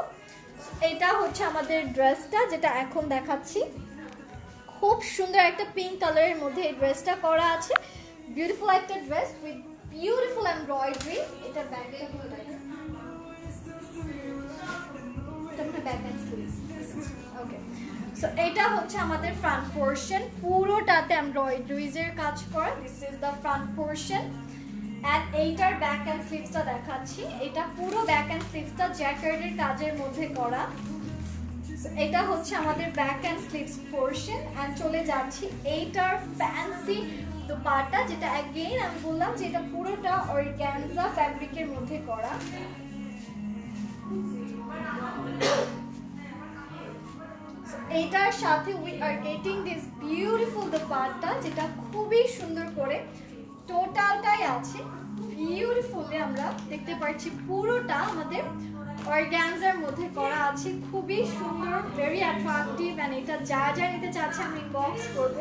এটা হচ্ছে আমাদের ড্রেসটা, যেটা এখন দেখাচ্ছি। খুব সুন্দর একটা পিঙ্ক কালারের মধ্যে এই ড্রেসটা করা আছে। বিউটিফুল একটা ড্রেস উইথ বিউটিফুল এমব্রয়ডারি। এটা ব্যাকটা ওকে। সো এটা হচ্ছে আমাদের ফ্রন্ট পোরশন, পুরোটাতে এমব্রয়ডারিজের কাজ করা। This is the front portion. And এইটার ব্যাক এন্ড স্লিভসটা দেখাচ্ছি। এটা পুরো ব্যাক এন্ড স্লিভসটা জ্যাকেটের কাজের মধ্যে করা। এটা হচ্ছে আমাদের back and sleeves portion. And চলে যাচ্ছি এইটার ফ্যান্সি দোপাট্টা, যেটা अगेन আমি বললাম যে এটা পুরোটা অর্গানজা ফ্যাব্রিকের মধ্যে করা। এইটার সাথে we are getting this beautiful dupatta, যেটা খুবই সুন্দর করে টোটালটাই আছে বিউটিফুলি। আমরা দেখতে পাচ্ছি পুরোটা আমাদের অর্গানজার মধ্যে করা আছে, খুবই সুন্দর, ভেরি অ্যাট্রাকটিভ। এন্ড এটা যা নিতে চাচ্ছে আমি ইনবক্স করব।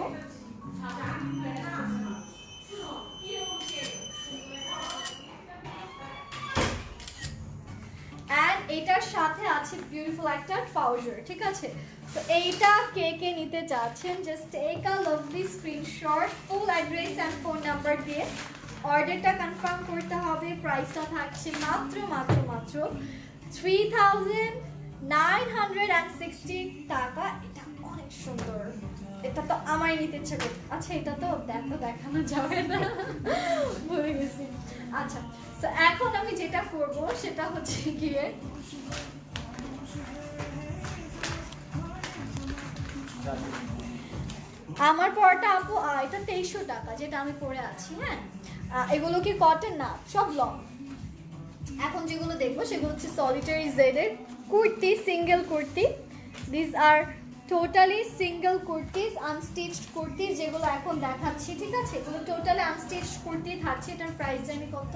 এন্ড এটার সাথে আছে বিউটিফুল একটা ট্রাউজার। ঠিক আছে, তো এইটা কে নিতে চাচ্ছেন just take a lovely screenshot, full address and phone number দিয়ে অর্ডারটা কনফার্ম করতে হবে। প্রাইসটা থাকছে মাত্র মাত্র মাত্র 3960 টাকা। এটা অনেক সুন্দর, এটা তো আমায় নিতে ইচ্ছে করছে। আচ্ছা, এটা তো দেখানো যাবে না, ভুলে গেছি। আচ্ছা, তো এখন আমি যেটা করব সেটা হচ্ছে গিয়ে আমার পরটা আপু এটা 2300 টাকা, যেটা আমি পরে আছি। হ্যাঁ, এগুলো কি কটন না, সব লং। এখন যেগুলো দেখবো সেগুলো হচ্ছে সলিটারি জেডের kurti, single kurti. This are totally single kurtis, unstitched kurtis, যেগুলো এখন দেখাচ্ছি। ঠিক আছে, এগুলো টোটালি আনস্টিচড কুর্তি থাকছে। এটার প্রাইস জানি কত?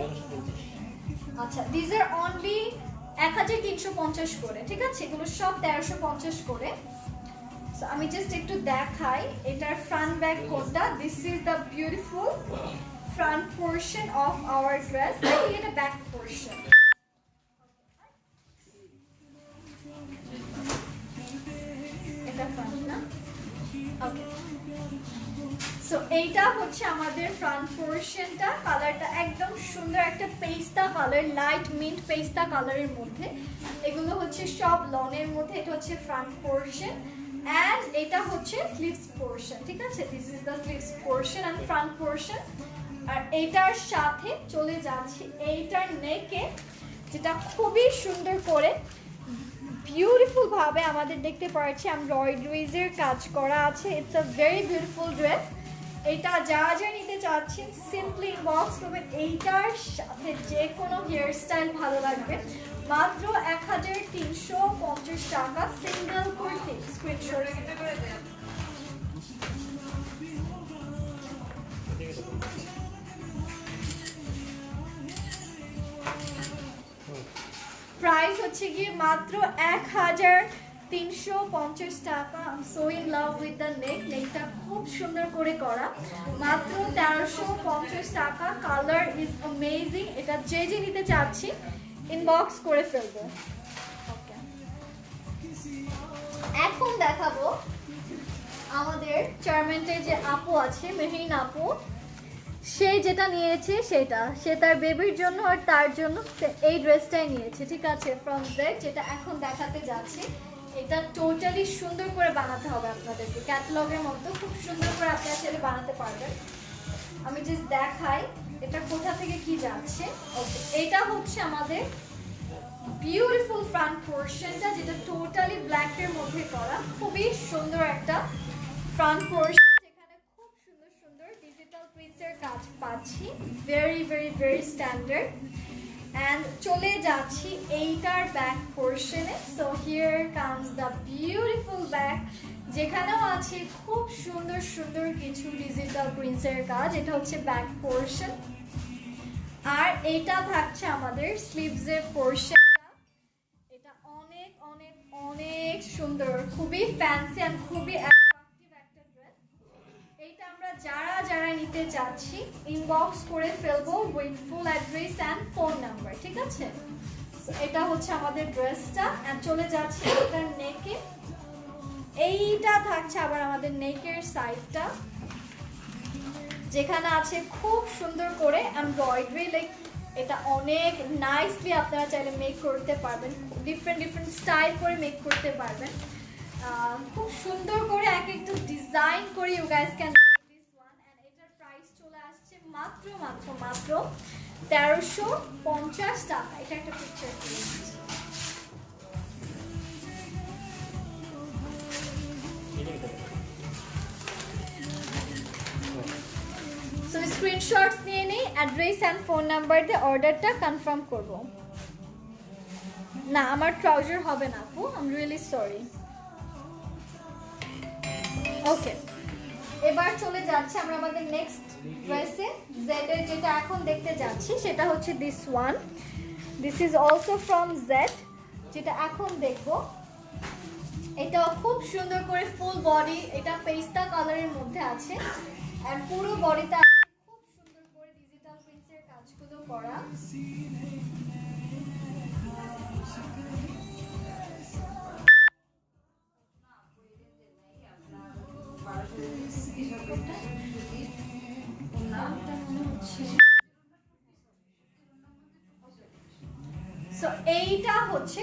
আচ্ছা, দিস আর অনলি 1350 করে, ঠিক আছে? এগুলো সব 1350 করে। সো আমি জাস্ট একটু দেখাই এটার ফ্রন্ট ব্যাক কোনটা। This is the beautiful front portion of our dress. এটা ব্যাক পোর্শন। এটা ফ্রন্ট না? ওকে, সো এইটা হচ্ছে আমাদের ফ্রন্ট পোর্শনটা। কালারটা একদম সুন্দর একটা পেস্তা কালার, লাইট মিন্ট পেস্তা কালারের মধ্যে। এগুলো হচ্ছে সব লনের মধ্যে। এটা হচ্ছে ফ্রন্ট পোর্শন এন্ড এটা হচ্ছে স্লিভস পোর্শন, ঠিক আছে? This is the sleeves portion and front portion. আর এইটার সাথে চলে যাচ্ছি এইটার নেকে, যেটা খুবই সুন্দর করে বিউটিফুল ভাবে আমাদের দেখতে পাচ্ছি এমব্রয়ডারিজের কাজ করা আছে। It's a very beautiful dress. এটা যা যা নিতে চাচ্ছেন সিম্পলি ইনবক্স করবেন। এইটার সাথে যে কোনো হেয়ার স্টাইল ভালো লাগবে। মাত্র 1350 টাকা সিঙ্গেল কুর্তি। স্ক্রিনশট প্রাইস হচ্ছে গিয়ে মাত্র 1350 টাকা। So in love with the neck. নেকটা খুব সুন্দর করে করা, মাত্র 1350 টাকা। Colour is amazing. এটা যে যে নিতে চাচ্ছি ইনবক্স করে ফেলবো। এখন দেখাবো আমাদের চার্মেন্টের যে আপু আছে, মেহরিন আপু, সে যেটা নিয়েছে সেটা সে তার বেবির জন্য আর তার জন্য এই ড্রেসটাই নিয়েছে, ঠিক আছে? ফ্রম জেড, যেটা এখন দেখাতে যাচ্ছি। এটা টোটালি সুন্দর করে বানাতে হবে আপনাদেরকে, ক্যাটালগের মতো খুব সুন্দর করে আপনারা চাইলে বানাতে পারবেন। আমি জাস্ট দেখাই এটা কোথা থেকে কি যাচ্ছে। ওকে, এটা হচ্ছে আমাদের বিউটিফুল ফ্রন্ট পোর্শনটা, যেটা টোটালি ব্ল্যাকের মধ্যে করা। খুবই সুন্দর একটা ফ্রন্ট পোর্শন, যেখানে খুব সুন্দর সুন্দর ডিজিটাল প্রিন্টসের কাজ পাচ্ছি। Very very very standard. And চলে যাচ্ছি এইটার ব্যাক পোর্শনে। So here comes the beautiful back, যেখানেও আছে খুব সুন্দর সুন্দর কিছু ডিজিটাল প্রিন্টসের কাজ। এটা হচ্ছে ব্যাক পোর্শন। আর এইটা থাকছে আমাদের স্লিভসের পোর্শনটা। এটা অনেক অনেক অনেক সুন্দর, খুবই ফ্যান্সি এন্ড খুবই অ্যাট্রাকটিভ একটা ড্রেস। এইটা আমরা যারা যারা নিতে চাচ্ছি ইনবক্স করে ফেলবো with full address and phone number, ঠিক আছে? এটা হচ্ছে আমাদের ড্রেসটা। এন্ড চলে যাচ্ছে এটার নেকে। এইটা থাকছে আবার আমাদের নেকের সাইডটা, যেখানে আছে খুব সুন্দর করে এমব্রয়ডারি। লাইক এটা অনেক নাইসলি আপনারা চাইলে মেক করতে পারবেন, ডিফারেন্ট ডিফারেন্ট স্টাইল করে মেক করতে পারবেন। খুব সুন্দর করে এক একটা ডিজাইন করে you guys can make this one. And এটার প্রাইস চলে আসছে মাত্র মাত্র মাত্র 1350 টাকা। এটা একটা পিকচার দিয়েছি। সো স্ক্রিনশটস নিয়ে নেই, অ্যাড্রেস এন্ড ফোন নাম্বার দিয়ে অর্ডারটা কনফার্ম করব। না, আমার ট্রাউজার হবে না আপু, আই এম রিয়েলি সরি। ওকে, এবার চলে যাচ্ছে আমরা আমাদের নেক্সট ড্রেসে। জেড এর যেটা এখন দেখতে যাচ্ছি সেটা হচ্ছে this one. This is also from Z, যেটা এখন দেখবো। এটা খুব সুন্দর করে ফুল বডি, এটা পেস্তা কালারের মধ্যে আছে। আর পুরো বডিটা খুব সুন্দর করে ডিজিটাল প্রিন্টসের কাজগুলো করা। সো এইটা হচ্ছে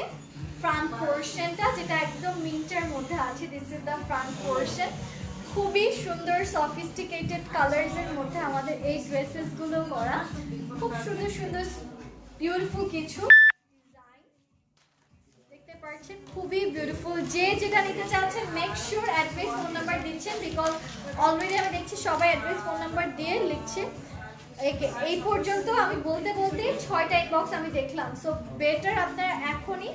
ফ্রন্ট পোর্শনটা, যেটা একদম মিন্টের মধ্যে আছে। This is the front portion. খুবই সুন্দর সফিস্টিকেটেড কালারসের মধ্যে আমাদের এই ড্রেসেস গুলো করা। খুব সুন্দর সুন্দর বিউটিফুল কিছু ডিজাইন দেখতে পাচ্ছেন, খুবই বিউটিফুল। যে যেটা নিতে চাচ্ছেন make sure address phone number দিচ্ছেন, বিকজ অলরেডি আমি দেখছি সবাই অ্যাড্রেস ফোন নাম্বার দিয়ে লিখছে। এই পর্যন্ত আমি বলতে বলতে 6টা ইনবক্স আমি দেখলাম। সো বেটার আপনারা এখনই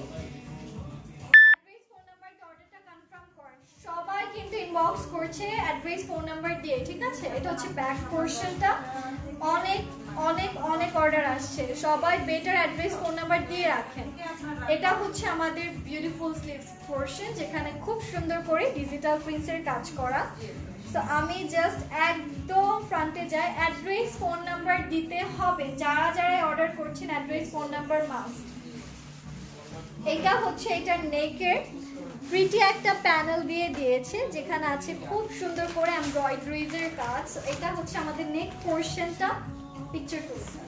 অ্যাড্রেস ফোন নাম্বার দিয়ে অর্ডারটা কনফার্ম করেন। সবাই কিন্তু ইনবক্স করছে অ্যাড্রেস ফোন নাম্বার দিয়ে, ঠিক আছে? এটা হচ্ছে ব্যাক পোর্শনটা, অনেক অনেক অনেক অর্ডার আসছে, সবাই বেটার অ্যাড্রেস ফোন নাম্বার দিয়ে রাখেন। এটা হচ্ছে আমাদের বিউটিফুল স্লিভস পোরশন, যেখানে খুব সুন্দর করে ডিজিটাল প্রিন্টসের কাজ করা। তো আমি জাস্ট একদম ফ্রন্টে যাই, অ্যাড্রেস ফোন নাম্বার দিতে হবে, যারা যারা অর্ডার করছেন অ্যাড্রেস ফোন নাম্বার মাস্ট। এটা হচ্ছে এটার নেকের প্রিটি একটা প্যানেল দিয়ে দিয়েছে, যেখানে আছে খুব সুন্দর করে এমব্রয়ডারিজের কাজ। এটা হচ্ছে আমাদের নেক পোরশনটা, পিকচার তুলছে।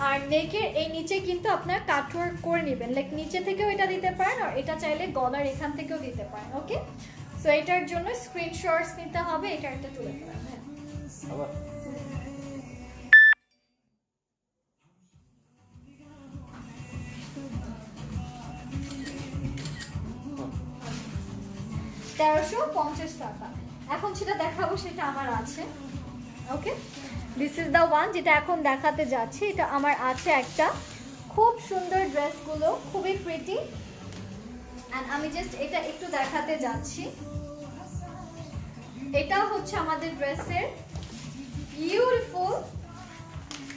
আর নেকের এই নিচে কিন্তু আপনার কাটওয়ার্ক করে নেবেন, লাইক নিচে থেকেও এটা দিতে পারেন, আর এটা চাইলে গলার এখান থেকেও দিতে পারেন। ওকে, সো এটার জন্য স্ক্রিনশটস নিতে হবে, এটা একটা তুলে ফেলেন। হ্যাঁ, $1350। এখন যেটা দেখাবো সেটা আমার আছে। ওকে, দিস ইজ দ্য ওয়ান যেটা এখন দেখাতে যাচ্ছি। এটা আমার আছে একটা, খুব সুন্দর ড্রেসগুলো, খুবই প্রিটি। অ্যান্ড আমি জাস্ট এটা একটু দেখাতে যাচ্ছি। এটা হচ্ছে আমাদের ড্রেসের বিউটিফুল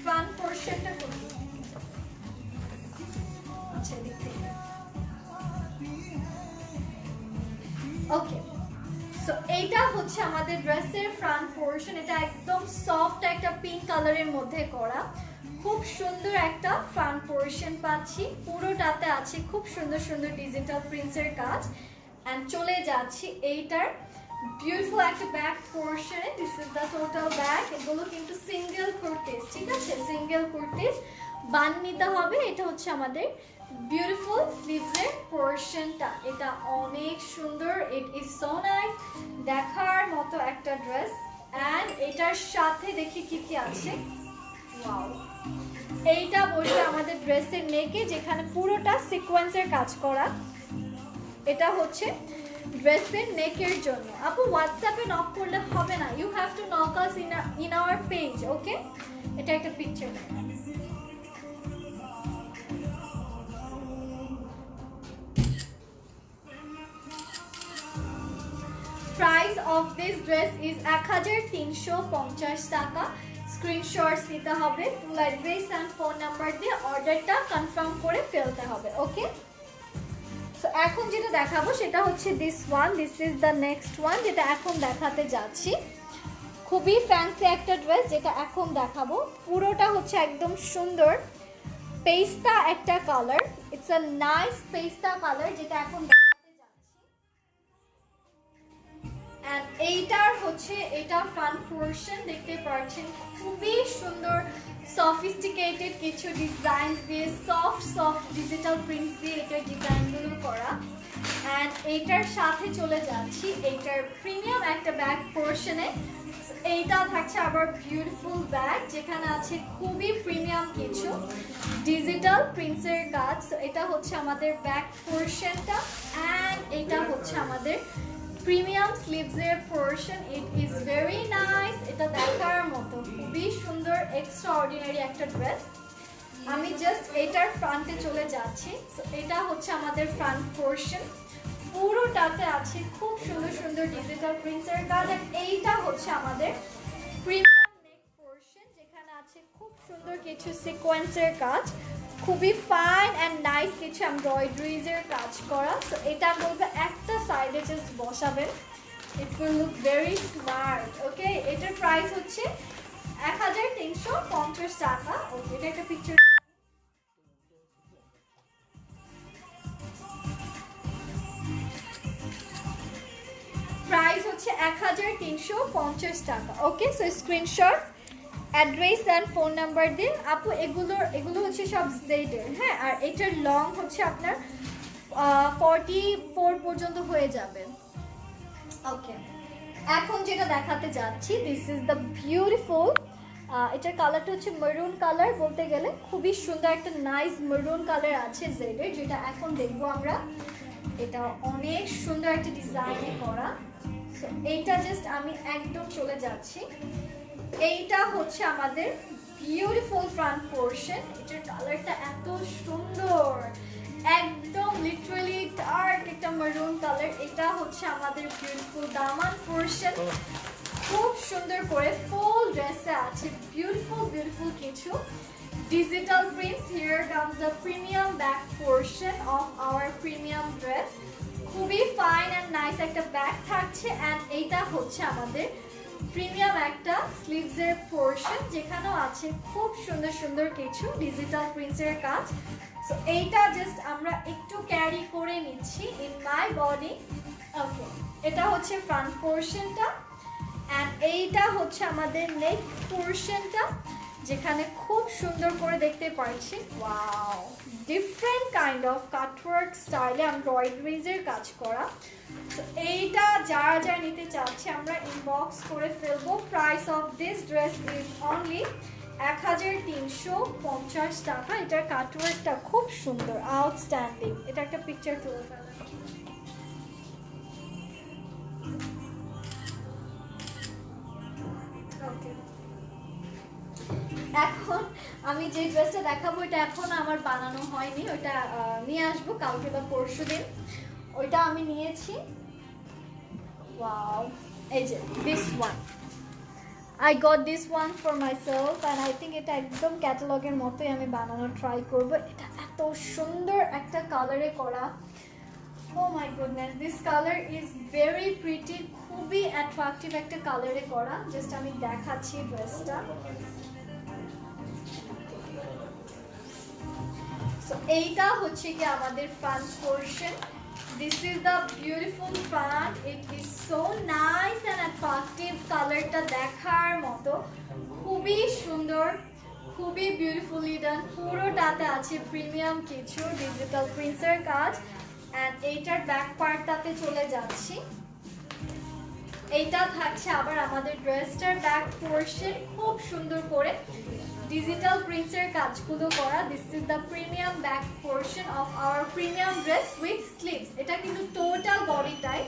ফ্রন্ট পোরশনটা। আচ্ছা, ওকে, সো এইটা হচ্ছে আমাদের ড্রেসের ফ্রন্ট পোরশন। এটা একদম সফট একটা পিঙ্ক কালারের মধ্যে করা, খুব সুন্দর একটা ফ্রন্ট পোরশন পাচ্ছি। পুরোটাতে আছে খুব সুন্দর সুন্দর ডিজিটাল প্রিন্টসের কাজ। এন্ড চলে যাচ্ছি এইটার বিউটিফুল একটা ব্যাক পোরশনে। This is the total back. এগুলো কিন্তু সিঙ্গেল কুর্তিস, ঠিক আছে, সিঙ্গেল কুর্তিস বান নিতে হবে। এটা হচ্ছে আমাদের বিউটিফুল স্লিভসের পোরশনটা। এটা অনেক সুন্দর, ইট ইজ সো নাইস, দেখার মতো একটা ড্রেস। এন্ড এটার সাথে দেখি কি কি আছে। ওয়াও, এইটা বসে আমাদের ড্রেসের নেকে, যেখানে পুরোটা সিকোয়েন্সের কাজ করা। এটা হচ্ছে ড্রেসের নেকের জন্য। আপু হোয়াটসঅ্যাপে নক করলে হবে না, you have to knock us in our page. Okay, এটা একটা picture. Price of this dress is 1350 টাকা। স্ক্রিনশটস নিতে হবে, full address and phone number দিয়ে অর্ডারটা কনফার্ম করে ফেলতে হবে। ওকে, সো এখন যেটা দেখাবো সেটা হচ্ছে this one. This is the next one, যেটা এখন দেখাতে যাচ্ছি। খুবই ফ্যান্সি একটা ড্রেস যেটা এখন দেখাবো। পুরোটা হচ্ছে একদম সুন্দর পেস্তা একটা কালার। ইটস আ নাইস পেস্তা কালার, যেটা এখন দেখাতে যাচ্ছি। এন্ড এইটার হচ্ছে এটা ফ্রন্ট পোরশন, দেখতে পাচ্ছেন খুবই সুন্দর সফিস্টিকেটেড কিছু ডিজাইন দিয়ে, সফট ডিজিটাল প্রিন্টস দিয়ে এটার ডিজাইনগুলো করা। এন্ড এইটার সাথে চলে যাচ্ছি এইটার প্রিমিয়াম একটা ব্যাক পোরশনে। এইটা থাকছে আবার বিউটিফুল ব্যাগ, যেখানে আছে খুবই প্রিমিয়াম কিছু ডিজিটাল প্রিন্টসের কাজ। এটা হচ্ছে আমাদের ব্যাক পোরশনটা। এন্ড এটা হচ্ছে আমাদের প্রিমিয়াম স্লিভসের পোরশন। ইট ইজ ভেরি নাইস, এটা দেখার মতো খুবই সুন্দর, এক্সট্রা অর্ডিনারি একটা ড্রেস। আমি জাস্ট এটার ফ্রন্টে চলে যাচ্ছি। সো এটা হচ্ছে আমাদের ফ্রন্ট পোরশন, পুরোটাতে আছে খুব সুন্দর সুন্দর ডিজিটাল প্রিন্টসের কাজ। আর এইটা হচ্ছে আমাদের প্রিমিয়াম নেক পোরশন, যেখানে আছে খুব সুন্দর কিছু সিকোয়েন্সের কাজ, খুবই ফাইন অ্যান্ড নাইস কিছু এমব্রয়ডারিজের কাজ করা। সো এটা বলবো একটা সাইডে জাস্ট বসাবেন, it will look very smart. Okay, এটার প্রাইস হচ্ছে 1350 টাকা। ওকে, এটা একটা পিকচার। প্রাইস হচ্ছে 1350 টাকা। Okay, so screenshot, address and phone number দিয়ে। আপু এগুলো হচ্ছে সব জেডের। হ্যাঁ, আর এটার লং হচ্ছে আপনার 44 পর্যন্ত হয়ে যাবে। ওকে, এখন যেটা দেখাতে যাচ্ছি, দিস ইজ দ্য বিউটিফুল। এটার কালারটা হচ্ছে মেরুন কালার, বলতে গেলে খুবই সুন্দর একটা নাইস মেরুন কালার আছে জেডের, যেটা এখন দেখবো আমরা। এটা অনেক সুন্দর একটা ডিজাইনে করা। সো এইটা জাস্ট আমি একদম চলে যাচ্ছি। এইটা হচ্ছে আমাদের বিউটিফুল ফ্রন্ট পোরশন। এটার কালারটা এত সুন্দর, একদম লিটারালি ডার্ক একটা মেরুন কালার। এটা হচ্ছে আমাদের বিউটিফুল দামান পোরশন, খুব সুন্দর করে ফুল ড্রেসে আছে বিউটিফুল কিছু digital prints. Here comes the premium back portion of our premium dress. খুবই ফাইন অ্যান্ড নাইস একটা ব্যাগ থাকছে। অ্যান্ড এইটা হচ্ছে আমাদের প্রিমিয়াম একটা স্লিভসের পোরশন, যেখানেও আছে খুব সুন্দর কিছু ডিজিটাল প্রিন্টসের কাজ। সো এইটা জাস্ট আমরা একটু ক্যারি করে নিচ্ছি ইন মাই বডি। ওকে, এটা হচ্ছে ফ্রন্ট পোরশনটা অ্যান্ড এইটা হচ্ছে আমাদের নেক পোরশনটা, যেখানে খুব সুন্দর করে দেখতে পাচ্ছি wow different kind of cutwork স্টাইলে এমব্রয়ডারিজের কাজ করা। তো এইটা যারা নিতে চাচ্ছে আমরা ইনবক্স করে ফেলবো। Price of this dress is only 1350 টাকা। এটার কাটওয়ার্কটা খুব সুন্দর, আউটস্ট্যান্ডিং। এটা একটা পিকচার তুলে ফেলা। এখন আমি যে ড্রেসটা দেখাবো এটা এখন আমার বানানো হয়নি, ওটা নিয়ে আসবো কালকে বা পরশুদিন। ওইটা আমি নিয়েছি, ওয়াও এই যে this one, I got this one for myself and I think এটা একদম ক্যাটালগের মতোই আমি বানানোর ট্রাই করব। এটা এত সুন্দর একটা কালারে করা, oh my goodness, this color is very pretty, খুবই অ্যাট্রাকটিভ একটা কালারে করা। জাস্ট আমি দেখাচ্ছি ড্রেসটা। সো এইটা হচ্ছে কি আমাদের front portion. This is the beautiful front. It is so nice and attractive. কালারটা দেখার মতো, খুবই সুন্দর, খুবই বিউটিফুলি ডান। পুরোটাতে আছে প্রিমিয়াম কিছু ডিজিটাল প্রিন্টসের কাজ। এন্ড এইটার ব্যাক পার্টটাতে চলে যাচ্ছি। এইটা থাকছে আবার আমাদের ড্রেসটার ব্যাক পোরশন, খুব সুন্দর করে ডিজিটাল প্রিন্টসের কাজগুলো করা। This is the premium back portion of our premium dress with sleeves. এটা কিন্তু টোটাল বডিটাই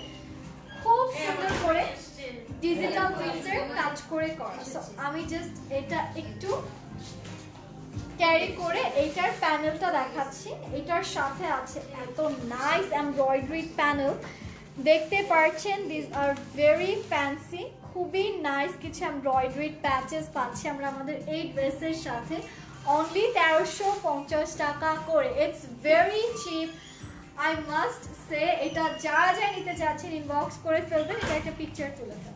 খুব সুন্দর করে ডিজিটাল প্রিন্টসের কাজ করে করা। সো আমি জাস্ট এটা একটু ক্যারি করে এইটার প্যানেলটা দেখাচ্ছি। এটার সাথে আছে এত নাইস এমব্রয়ডারি প্যানেল, দেখতে পাচ্ছেন। দিস আর ভেরি ফ্যান্সি, খুবই নাইস কিছু এমব্রয়ডারি প্যাচেস পাচ্ছি আমরা আমাদের এই ড্রেসের সাথে। অনলি 1350 টাকা করে। It's very chip, I must say. এটা যারা নিতে চাচ্ছেন ইনবক্স করে ফেলবেন। এটা একটা পিকচার তুলে ফেলবেন।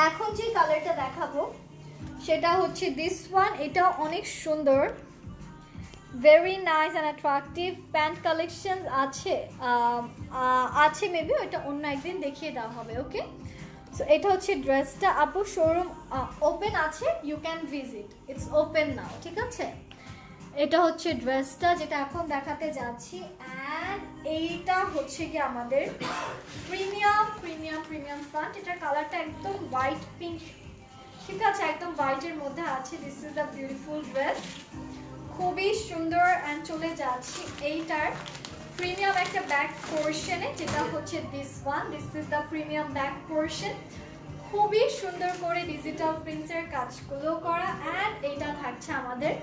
এখন যে কালারটা দেখাবো সেটা হচ্ছে দিস ওয়ান। এটা অনেক সুন্দর, very nice and attractive. Pant collection আছে মেবি, ওইটা অন্য একদিন দেখিয়ে দেওয়া হবে। ওকে, সো এটা হচ্ছে ড্রেসটা। আপু শোরুম ওপেন আছে, you can visit, it's open now, ঠিক আছে। এটা হচ্ছে ড্রেসটা যেটা এখন দেখাতে যাচ্ছি। অ্যান্ড এইটা হচ্ছে কি আমাদের প্রিমিয়াম ফ্রন্ট। এটার কালারটা একদম হোয়াইট পিঙ্ক, ঠিক আছে, একদম হোয়াইটের মধ্যে আছে। This is the beautiful dress, খুবই সুন্দর। অ্যান্ড চলে যাচ্ছি এইটার প্রিমিয়াম একটা ব্যাক পোরশনে, যেটা হচ্ছে this one. This is the premium back portion, খুবই সুন্দর করে ডিজিটাল প্রিন্টসের কাজগুলো করা। অ্যান্ড এইটা থাকছে আমাদের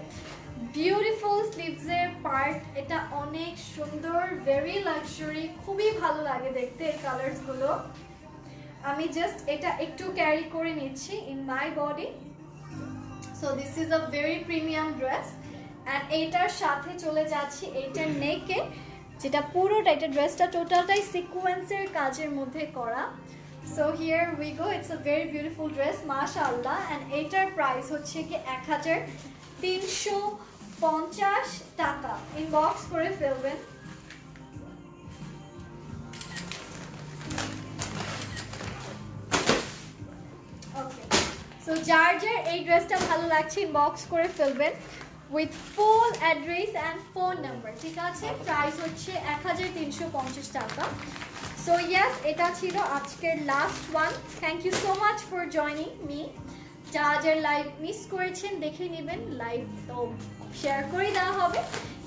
বিউটিফুল স্লিভসের পার্ট। এটা অনেক সুন্দর, ভেরি লাক্সারি, খুবই ভালো লাগে দেখতে এই কালারসগুলো। আমি জাস্ট এটা একটু ক্যারি করে নিচ্ছি in my body. So this is a very premium dress. And এইটার সাথে চলে যাচ্ছি এইটার নেকে, যেটা পুরোটা, এটা ড্রেসটা টোটালটাই সিকোয়েন্সের কাজের মধ্যে করা। So here we go, it's a very beautiful dress, মাশাআল্লাহ। অ্যান্ড এইটার প্রাইস হচ্ছে কি 1350 টাকা। ইনবক্স করে ফেলবেন। ওকে, সো যার এই ড্রেসটা ভালো লাগছে ইনবক্স করে ফেলবেন with full address and phone number, ঠিক আছে। প্রাইস হচ্ছে 1350 টাকা। সো ইয়েস, এটা ছিল আজকের last one. Thank you so much for joining me. যারা লাইভ মিস করেছেন দেখে নেবেন, লাইভ তো শেয়ার করে দেওয়া হবে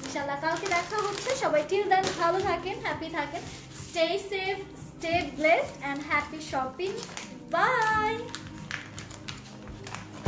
ইনশাল্লাহ। কালকে দেখা হচ্ছে। সবাই টিল দেন ভালো থাকেন, হ্যাপি থাকেন, stay safe, Stay blessed and happy shopping. Bye.